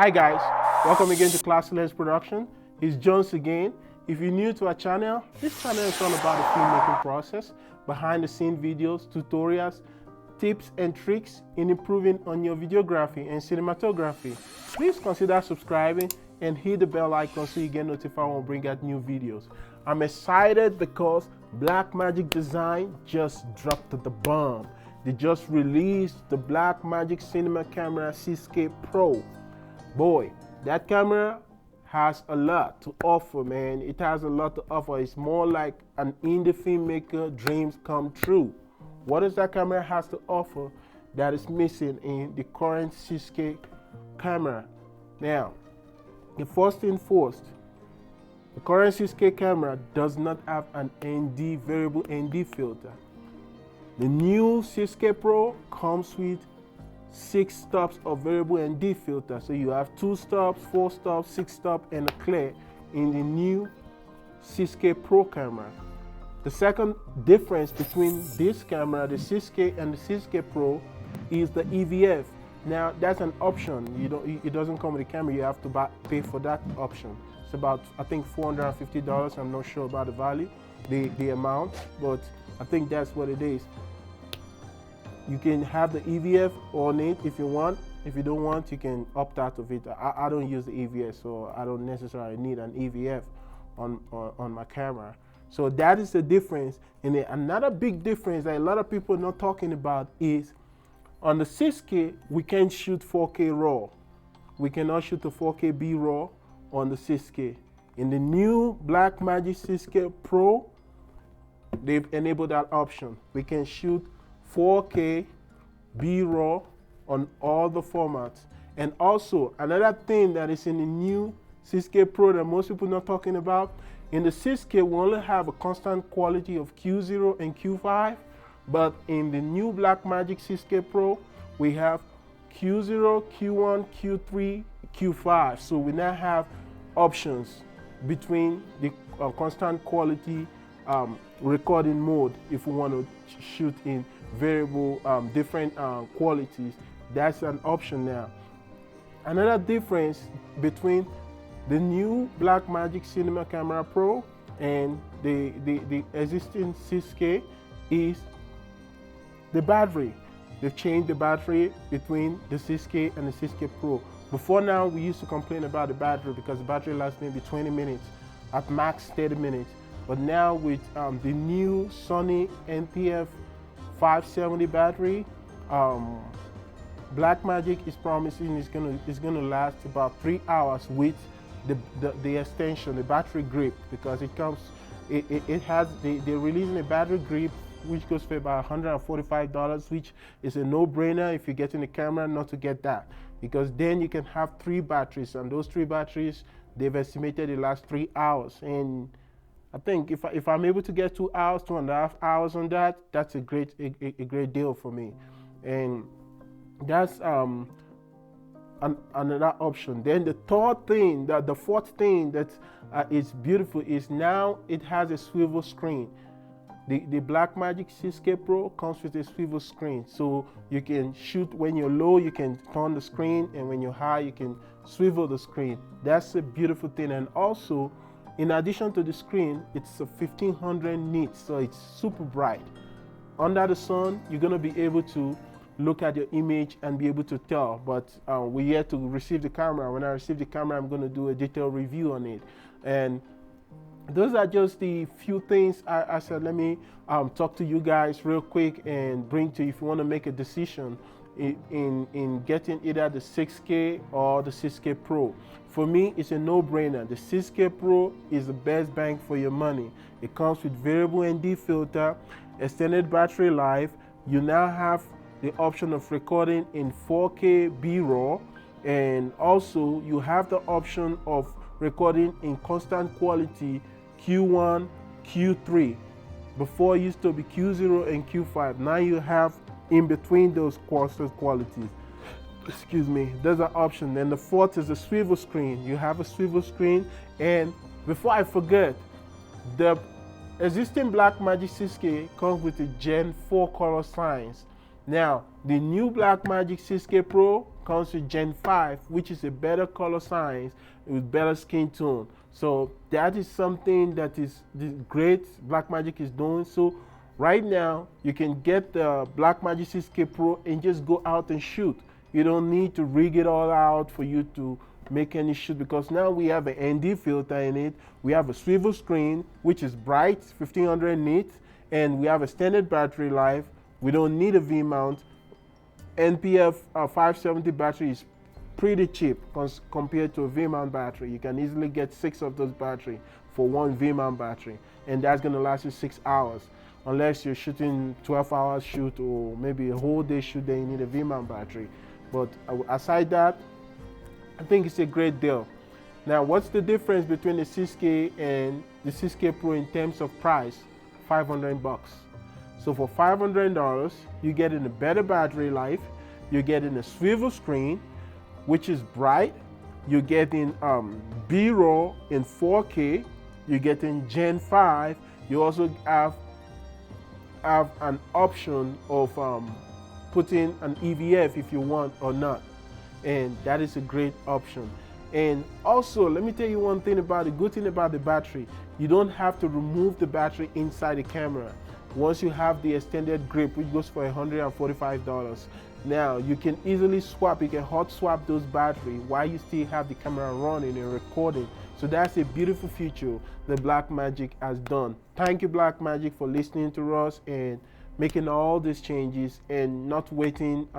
Hi guys, welcome again to Classy Lens Production. It's Jones again. If you're new to our channel, this channel is all about the filmmaking process, behind the scene videos, tutorials, tips and tricks in improving on your videography and cinematography. Please consider subscribing and hit the bell icon so you get notified when we bring out new videos. I'm excited because Blackmagic Design just dropped the bomb. They just released the Blackmagic Cinema Camera 6K Pro. Boy, that camera has a lot to offer, man. It has a lot to offer. It's more like an indie filmmaker dreams come true. What does that camera has to offer that is missing in the current 6K camera? Now, the first thing first, the current 6K camera does not have an ND, variable ND filter. The new 6K Pro comes with 6 stops of variable ND filter. So you have 2 stops, 4 stops, 6 stops, and a clear in the new 6K Pro camera. The second difference between this camera, the 6K and the 6K Pro, is the EVF. Now that's an option. It doesn't come with the camera. You have to pay for that option. It's about, I think, $450. I'm not sure about the value, the amount, but I think that's what it is. You can have the EVF on it if you want. If you don't want, you can opt out of it. I don't use the EVF, so I don't necessarily need an EVF on my camera. So that is the difference. And then another big difference that a lot of people are not talking about is on the 6K, we can shoot 4K RAW. We cannot shoot the 4K B-RAW on the 6K. In the new Blackmagic 6K Pro, they've enabled that option. We can shoot 4K B-RAW on all the formats. And also, another thing that is in the new 6K Pro that most people are not talking about, in the 6K, we only have a constant quality of Q0 and Q5, but in the new Blackmagic 6K Pro, we have Q0, Q1, Q3, Q5. So we now have options between the constant quality recording mode if we want to shoot in variable different qualities. That's an option now. Another difference between the new Blackmagic Cinema Camera Pro and the existing 6K is the battery. They've changed the battery between the 6K and the 6K Pro. Before now, we used to complain about the battery because the battery lasts maybe 20 minutes, at max 30 minutes. But now with the new Sony NP-F570 battery, Blackmagic is promising it's gonna last about 3 hours with the extension, the battery grip, because they're releasing a battery grip which goes for about $145, which is a no-brainer if you're getting a camera not to get that, because then you can have 3 batteries, and those 3 batteries, they've estimated it lasts 3 hours. And I think if I'm able to get 2 hours, 2.5 hours on that, that's a great deal for me. And that's another option. Then the third thing, the fourth thing that is beautiful is now it has a swivel screen. The Blackmagic 6K Pro comes with a swivel screen, so you can shoot when you're low, you can turn the screen, and when you're high, you can swivel the screen. That's a beautiful thing. And also, in addition to the screen, it's a 1500 nits, so it's super bright. Under the sun, you're gonna be able to look at your image and be able to tell, but we're yet to receive the camera. When I receive the camera, I'm gonna do a detailed review on it. And those are just the few things I said, let me talk to you guys real quick and bring to you if you want to make a decision in getting either the 6K or the 6K Pro. For me, it's a no-brainer. The 6K Pro is the best bang for your money. It comes with variable ND filter, extended battery life. You now have the option of recording in 4K B-RAW, and also you have the option of recording in constant quality Q1, Q3. Before it used to be Q0 and Q5. Now you have in between those constant qualities. Excuse me, there's an option. And the fourth is a swivel screen. You have a swivel screen. And before I forget, the existing Blackmagic 6K comes with a Gen 4 color science. Now, the new Blackmagic 6K Pro comes to Gen 5, which is a better color science with better skin tone. So that is something that is great Blackmagic is doing. So right now you can get the Blackmagic 6K Pro and just go out and shoot. You don't need to rig it all out for you to make any shoot, because now we have an ND filter in it. We have a swivel screen, which is bright, 1500 nits, and we have a standard battery life. We don't need a V mount. NP-F570 battery is pretty cheap compared to a V mount battery. You can easily get 6 of those battery for one V mount battery, and that's going to last you 6 hours. Unless you're shooting 12-hour shoot or maybe a whole day shoot, then you need a V mount battery. But aside that, I think it's a great deal. Now, what's the difference between the 6K and the 6K Pro in terms of price? $500. So for $500, you're getting a better battery life, you're getting a swivel screen, which is bright, you're getting B-roll in 4K, you're getting Gen 5, you also have an option of putting an EVF if you want or not, and that is a great option. And also, let me tell you one thing about the good thing about the battery. You don't have to remove the battery inside the camera. Once you have the extended grip, which goes for $145, now you can easily swap, you can hot swap those batteries while you still have the camera running and recording. So that's a beautiful feature that Blackmagic has done. Thank you, Blackmagic, for listening to us and making all these changes and not waiting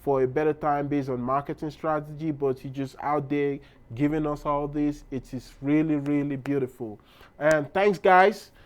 for a better time based on marketing strategy, but you're just out there giving us all this. It is really, really beautiful. And thanks, guys.